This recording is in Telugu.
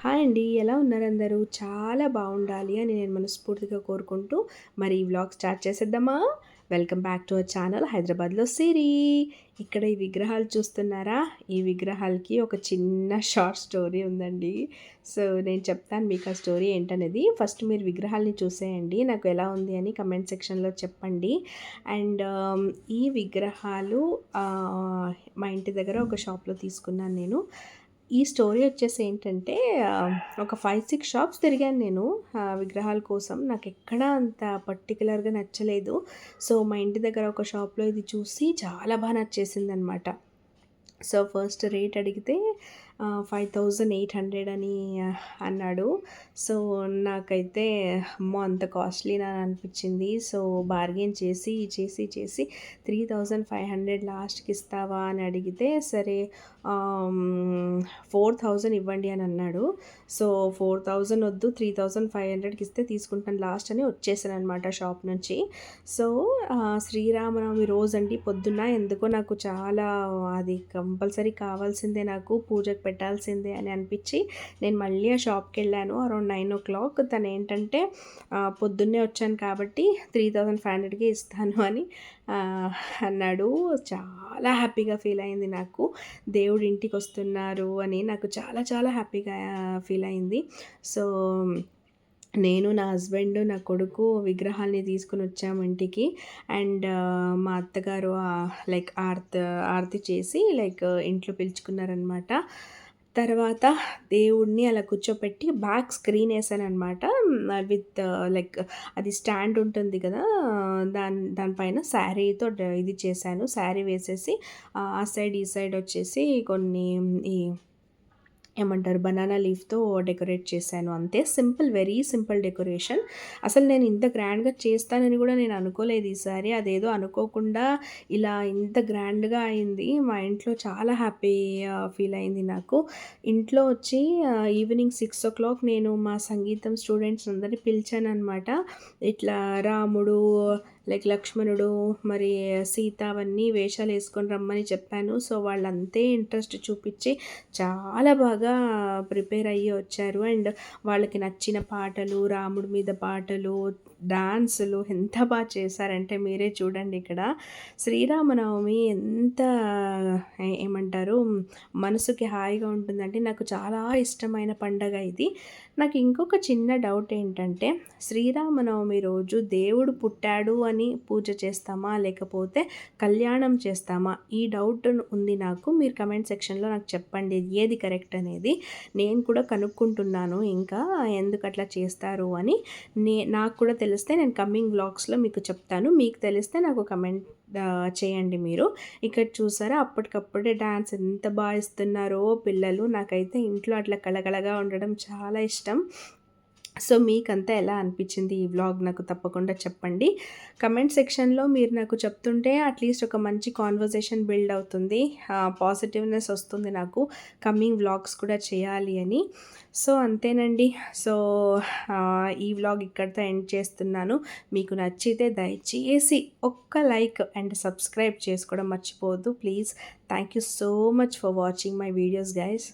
హాయ్ అండి. ఎలా ఉన్నారందరూ? చాలా బావుండాలి అని నేను మనస్ఫూర్తిగా కోరుకుంటూ, మరి ఈ వ్లాగ్ స్టార్ట్ చేసేద్దామా? Welcome back to our channel హైదరాబాద్‌లో సిరి. ఇక్కడ ఈ విగ్రహాలు చూస్తున్నారా? ఈ విగ్రహాలకి ఒక చిన్న షార్ట్ స్టోరీ ఉందండి. సో, నేను చెప్తాను మీకు ఆ స్టోరీ ఏంటనేది. ఫస్ట్ మీరు విగ్రహాల్ని చూసేయండి. నాకు ఎలా ఉంది అని కమెంట్ సెక్షన్‌లో చెప్పండి. అండ్ ఈ విగ్రహాలు మా ఇంటి దగ్గర ఒక షాప్‌లో తీసుకున్నాను నేను. ఈ స్టోరీ వచ్చేసి ఏంటంటే ఒక 5, 6 షాప్స్ తిరిగాను నేను విగ్రహాల కోసం. నాకెక్కడా అంత పర్టిక్యులర్‌గా నచ్చలేదు. సో, మా ఇంటి దగ్గర ఒక షాప్‌లో ఇది చూసి చాలా నచ్చేసిందనమాట. సో, ఫస్ట్ రేట్ అడిగితే 5,800 అని అన్నాడు. సో, నాకైతే అమ్మో! అంత కాస్ట్‌లీనా అని అనిపించింది. సో, బార్గెయిన్ చేసి 3,500 లాస్ట్‌కి ఇస్తావా అని అడిగితే, సరే 4,000 ఇవ్వండి అని అన్నాడు. సో, 4,000 వద్దు 3,500కి ఇస్తే తీసుకుంటాను లాస్ట్ అని వచ్చేసాననమాట షాప్ నుంచి. సో, శ్రీరామనవమి రోజండి పొద్దున్న ఎందుకో నాకు చాలా అది కంపల్సరీ కావాల్సిందే, నాకు పూజకు పెట్టాల్సిందే అని అనిపించి నేను మళ్ళీ ఆ షాప్‌కెళ్ళాను. అరౌండ్ 9:00 తనేంటంటే పొద్దున్నే వచ్చాను కాబట్టి 3,500కే ఇస్తాను అని అన్నాడు. చాలా హ్యాపీగా ఫీల్ అయింది నాకు. దేవుడు ఇంటికొస్తున్నారు అని నాకు చాలా హ్యాపీగా ఫీల్ అయింది. సో, నేను, నా హస్బెండ్, నా కొడుకు విగ్రహాల్ని తీసుకొనొచ్చాము ఇంటికి. అండ్ మా అత్తగారు లైక్ ఆరతి చేసి లైక్ ఇంట్లో పిలుచుకున్నారనమాట. తర్వాత దేవుడిని అలా కూర్చోపెట్టి బ్యాక్ స్క్రీన్ ఏసాననమాట. విత్ లైక్ అది స్టాండ్ ఉంటుంది కదా! దానిపైన శారీతో ఇది చేశాను. శారీ వేసేసి ఆ సైడ్, ఈ సైడ్ వచ్చేసి కొన్ని ఈ ఏమంటారు బనానా లీఫ్‌తో డెకరేట్ చేశాను అంతే. Simple, very simple decoration. అసలు నేను ఇంత గ్రాండ్‌గా చేస్తానని కూడా నేను అనుకోలేదు ఈసారి. అదేదో అనుకోకుండా ఇలా ఇంత గ్రాండ్‌గా అయింది. మా ఇంట్లో చాలా హ్యాపీ ఫీల్ అయింది నాకు. ఇంట్లో వచ్చి ఈవినింగ్ 6:00 నేను మా సంగీతం స్టూడెంట్స్ అందరిని పిలిచాననమాట. ఇట్లా రాముడు, లైక్ లక్ష్మణుడు, మరి సీత అవన్నీ వేషాలేసుకొని రమ్మని చెప్పాను. సో, వాళ్ళంతే ఇంట్రెస్ట్ చూపిచ్చి చాలా బాగా ప్రిపేర్ అయ్యి వచ్చారు. అండ్ వాళ్ళకి నచ్చిన పాటలు, రాముడి మీద పాటలు, డాన్సులు ఎంత చేశారంటే మీరే చూడండి ఇక్కడ. శ్రీరామనవమి ఎంత ఏమంటారు మనసుకి హాయిగా ఉంటుందంటే నాకు చాలా ఇష్టమైన పండగ ఇది. నాకు ఇంకొక చిన్న డౌట్ ఏంటంటే, శ్రీరామనవమి రోజు దేవుడు పుట్టాడు అని పూజ చేస్తామా? లేకపోతే కళ్యాణం చేస్తామా? ఈ డౌట్ ఉంది నాకు. మీరు కమెంట్ సెక్షన్‌లో నాకు చెప్పండి ఏది కరెక్ట్ అనేది. నేను కూడా కనుక్కుంటున్నాను ఇంకా ఎందుకట్లా చేస్తారు అని. నాకు కూడా తెలిస్తే నేను కమింగ్ వ్లాగ్స్‌లో మీకు చెప్తాను. మీకు తెలిస్తే నాకు కమెంట్ చేయండి మీరు. ఇక్కడ చూసారా అప్పటికప్పుడే డాన్స్ ఎంత ఇస్తున్నారో పిల్లలు. నాకైతే ఇంట్లో అట్లా కళకళగా ఉండడం చాలా ఇష్టం. సో, మీకంతా ఎలా అనిపించింది ఈ వ్లాగ్ నాకు తప్పకుండా చెప్పండి. కమెంట్ సెక్షన్‌లో మీరు నాకు చెప్తుంటే అట్‌లీస్ట్ ఒక మంచి కాన్వర్జేషన్ బిల్డ్ అవుతుంది. పాజిటివ్‌నెస్ వస్తుంది నాకు కమింగ్ వ్లాగ్స్ కూడా చేయాలి అని. సో, అంతేనండి. సో, ఈ వ్లాగ్ ఇక్కడితో ఎండ్ చేస్తున్నాను. మీకు నచ్చితే దయచేసి ఒక్క లైక్ అండ్ సబ్స్క్రైబ్ చేసుకోవడం మర్చిపోవద్దు please. Thank you so much for watching my videos guys.